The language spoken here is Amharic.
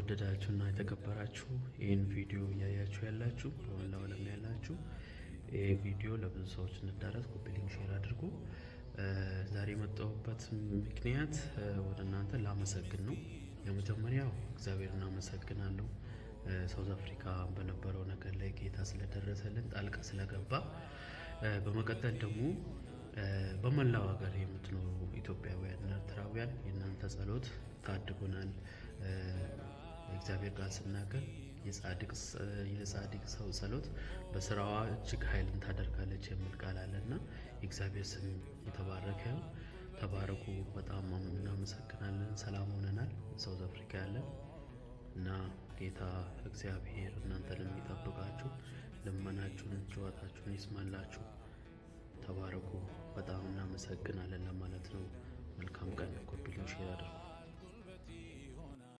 የተወደዳችሁና የተከበራችሁ ይህን ቪዲዮ እያያችሁ ያላችሁ በመላው ዓለም ያላችሁ ይህ ቪዲዮ ለብዙ ሰዎች እንዲዳረስ ኮፒ ሊንክ ሼር አድርጉ። ዛሬ የመጣሁበት ምክንያት ወደ እናንተ ላመሰግን ነው። የመጀመሪያው እግዚአብሔር እናመሰግናለሁ ሳውዝ አፍሪካ በነበረው ነገር ላይ ጌታ ስለደረሰልን ጣልቃ ስለገባ፣ በመቀጠል ደግሞ በመላው ሀገር የምትኖሩ ኢትዮጵያውያን እና ኤርትራውያን የእናንተ ጸሎት ታድጎናል። እግዚአብሔር ቃል ስናገር የጻድቅ ሰው ጸሎት በስራዋ እጅግ ኃይልን ታደርጋለች የሚል ቃል አለና የእግዚአብሔር ስም የተባረከ ነው። ተባረኩ። በጣም እናመሰግናለን። ሰላም ሆነናል ሳውዝ አፍሪካ ያለን እና ጌታ እግዚአብሔር እናንተንም ይጠብቃችሁ፣ ልመናችሁን ጨዋታችሁን ይስማላችሁ። ተባረኩ። በጣም እናመሰግናለን ለማለት ነው። መልካም ቀን። ኮፒ ሊንክ ሼር አድርጉ።